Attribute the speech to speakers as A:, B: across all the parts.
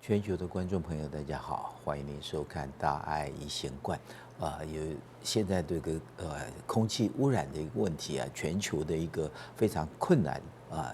A: 全球的观众朋友，大家好，欢迎您收看《大爱一贤观》有现在这个空气污染的一个问题啊，全球的一个非常困难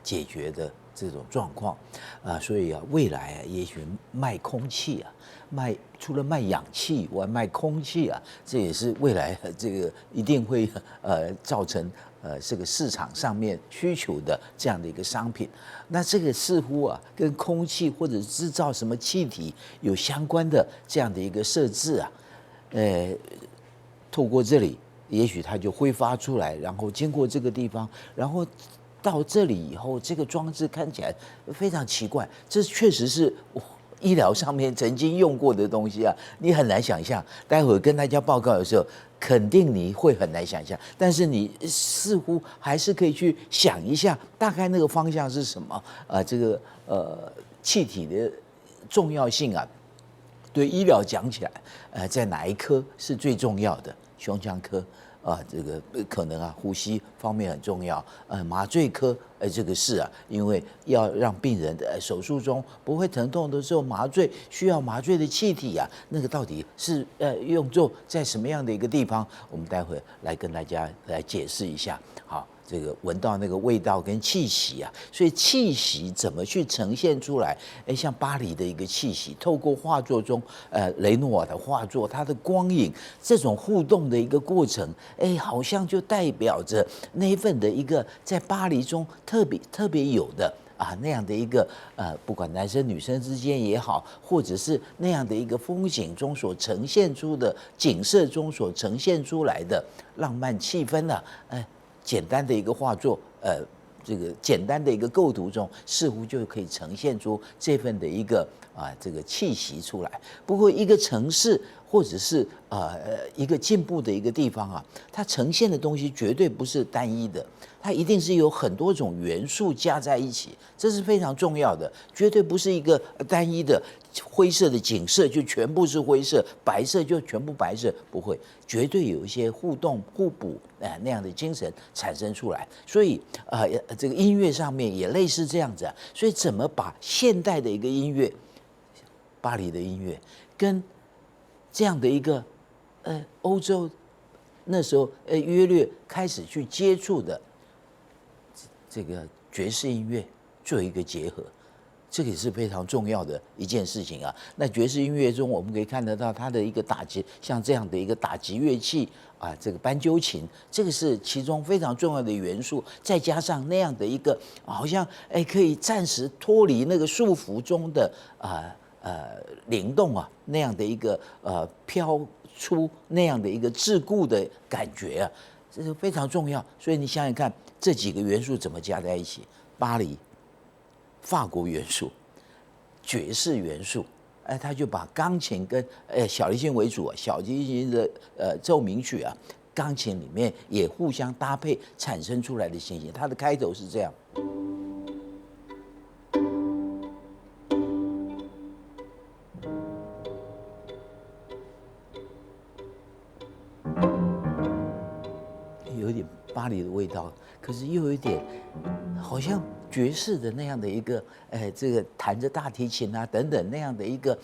A: 解决的这种状况所以未来也许卖空气除了卖氧气以外，卖空气这也是未来这个一定会造成这个市场上面需求的这样的一个商品。那这个似乎跟空气或者制造什么气体有相关的这样的一个设置透过这里，也许它就挥发出来，然后经过这个地方，然后到这里以后，这个装置看起来非常奇怪。这确实是医疗上面曾经用过的东西你很难想象。待会儿跟大家报告的时候，肯定你会很难想象，但是你似乎还是可以去想一下，大概那个方向是什么这个气体的重要性对医疗讲起来，在哪一科是最重要的？胸腔科这个可能呼吸方面很重要。麻醉科这个是因为要让病人的手术中不会疼痛的时候，麻醉需要麻醉的气体那个到底是用作在什么样的一个地方？我们待会来跟大家来解释一下。好。这个闻到那个味道跟气息所以气息怎么去呈现出来？像巴黎的一个气息，透过画作中，雷诺瓦的画作，它的光影这种互动的一个过程，好像就代表着那一份的一个在巴黎中特别有的那样的一个不管男生女生之间也好，或者是那样的一个风景中所呈现出的景色中所呈现出来的浪漫气氛简单的一个画作，这个简单的一个构图中，似乎就可以呈现出这份的一个这个气息出来。不过，一个城市或者是一个进步的一个地方它呈现的东西绝对不是单一的，它一定是有很多种元素加在一起，这是非常重要的，绝对不是一个单一的灰色的景色就全部是灰色，白色就全部白色，不会，绝对有一些互动互补那样的精神产生出来。所以这个音乐上面也类似这样子所以怎么把现代的一个音乐，巴黎的音乐跟这样的一个欧洲那时候约略开始去接触的这个爵士音乐做一个结合，这个也是非常重要的一件事情那爵士音乐中，我们可以看得到它的一个打击，像这样的一个打击乐器这个斑鸠琴，这个是其中非常重要的元素。再加上那样的一个好像可以暂时脱离那个束缚中的灵动那样的一个飘出那样的一个桎梏的感觉这是非常重要。所以你想想看，这几个元素怎么加在一起？巴黎、法国元素、爵士元素，他就把钢琴跟小提琴为主小提琴的奏鸣曲钢琴里面也互相搭配产生出来的情形。它的开头是这样。有点巴黎的味道，可是又有一点好像爵士的那样的一个这个弹着大提琴等等那样的一个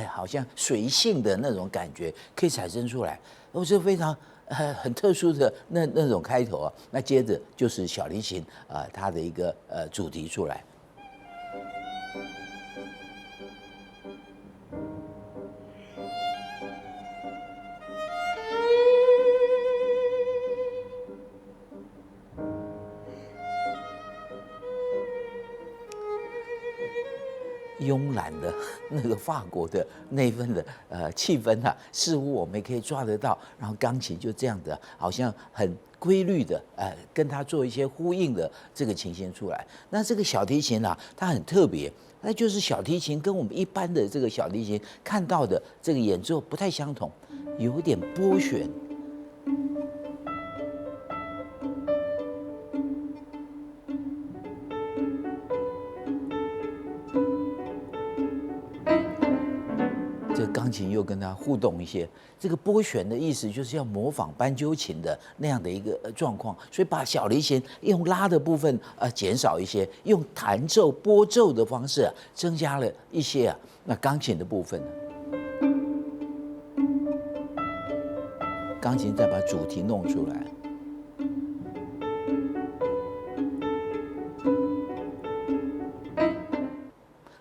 A: 好像随性的那种感觉可以产生出来。是非常很特殊的那种开头那接着就是小提琴它的一个主题出来。慵懒的那个法国的那份的气氛似乎我们也可以抓得到。然后钢琴就这样的，好像很规律的跟它做一些呼应的这个情形出来。那这个小提琴它很特别，那就是小提琴跟我们一般的这个小提琴看到的这个演奏不太相同，有点拨弦。这个钢琴又跟他互动一些。这个拨弦的意思就是要模仿斑鸠琴的那样的一个状况，所以把小提琴用拉的部分减少一些，用弹奏拨奏的方式增加了一些那钢琴的部分呢，钢琴再把主题弄出来。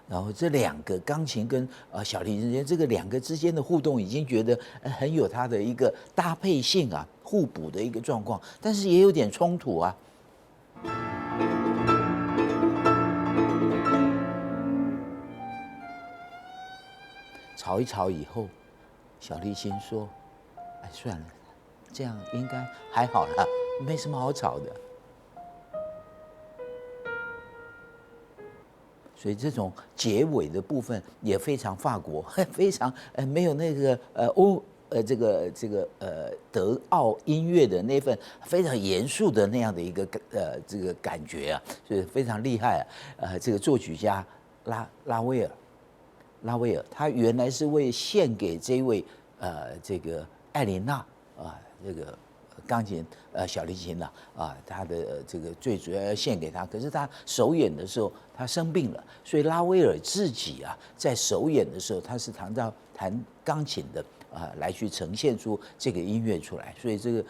A: 然后这两个钢琴跟小提琴之间，这个两个之间的互动，已经觉得很有它的一个搭配性互补的一个状况，但是也有点冲突吵一吵以后，小提琴说：“哎，算了，这样应该还好啦，没什么好吵的。”所以这种结尾的部分也非常法国，非常没有那个德奥音乐的那份非常严肃的那样的一个这个感觉所以非常厉害这个作曲家拉威尔，他原来是为献给这位这个艾琳娜这个钢琴小提琴他的这个最主要献给他，可是他首演的时候他生病了，所以拉威尔自己在首演的时候他是弹钢琴的来去呈现出这个音乐出来，所以这个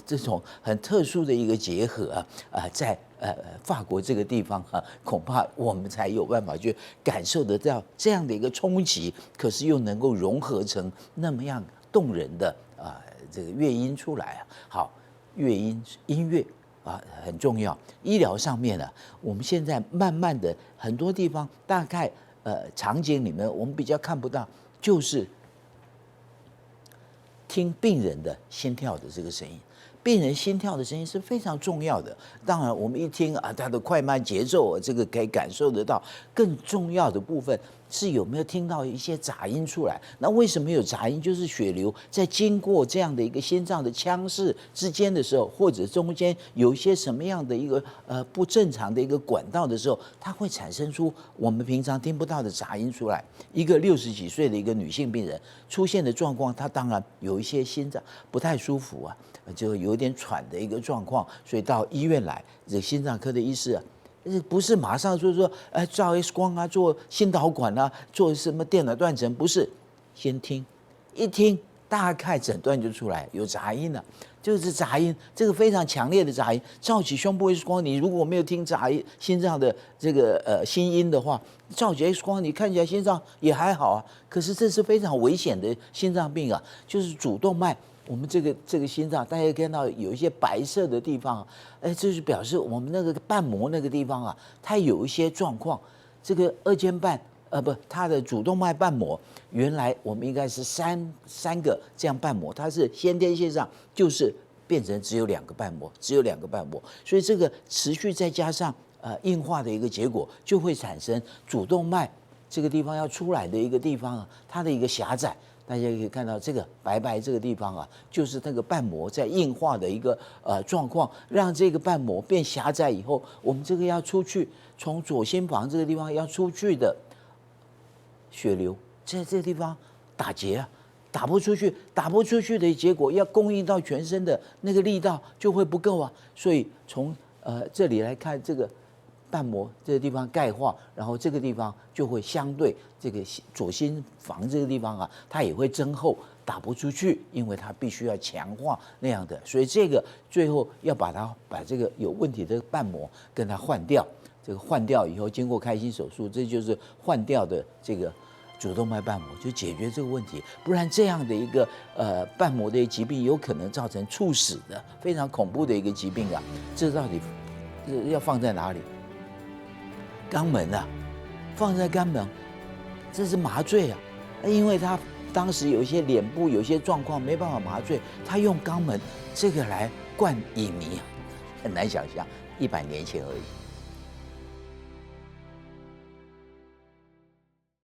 A: 这种很特殊的一个结合在法国这个地方恐怕我们才有办法去感受得到这样的一个冲击，可是又能够融合成那么样动人的这个乐音出来好，乐音乐很重要。医疗上面我们现在慢慢的很多地方大概场景里面我们比较看不到，就是听病人的心跳的这个声音。病人心跳的声音是非常重要的。当然，我们一听它的快慢节奏这个可以感受得到。更重要的部分是有没有听到一些杂音出来？那为什么有杂音？就是血流在经过这样的一个心脏的腔室之间的时候，或者中间有一些什么样的一个不正常的一个管道的时候，它会产生出我们平常听不到的杂音出来。一个60几岁的一个女性病人出现的状况，她当然有一些心脏不太舒服就有点喘的一个状况，所以到医院来，这心脏科的医师不是马上说照 X 光做心导管做什么电脑断层，不是，先听，一听大概诊断就出来有杂音了，就是杂音，这个非常强烈的杂音。照起胸部 X 光，你如果没有听杂音心脏的这个心音的话，照起 X 光你看起来心脏也还好可是这是非常危险的心脏病就是主动脉。我们这个心脏，大家看到有一些白色的地方这就是表示我们那个瓣膜那个地方它有一些状况。这个二尖瓣它的主动脉瓣膜，原来我们应该是三个这样瓣膜，它是先天性上就是变成只有2个瓣膜，所以这个持续再加上硬化的一个结果，就会产生主动脉这个地方要出来的一个地方它的一个狭窄。大家可以看到这个白白这个地方就是那个瓣膜在硬化的一个状况，让这个瓣膜变狭窄以后，我们这个要出去，从左心房这个地方要出去的血流，在这个地方打结打不出去的结果，要供应到全身的那个力道就会不够所以从这里来看，这个瓣膜这个地方钙化，然后这个地方就会相对这个左心房这个地方它也会增厚，打不出去，因为它必须要强化那样的，所以这个最后要把这个有问题的瓣膜跟它换掉。这个换掉以后，经过开心手术，这就是换掉的这个主动脉瓣膜，就解决这个问题。不然这样的一个瓣膜的疾病，有可能造成猝死的非常恐怖的一个疾病这到底要放在哪里？肛门放在肛门，这是麻醉因为他当时有一些脸部有一些状况没办法麻醉，他用肛门这个来灌乙醚很难想象，100年前而已。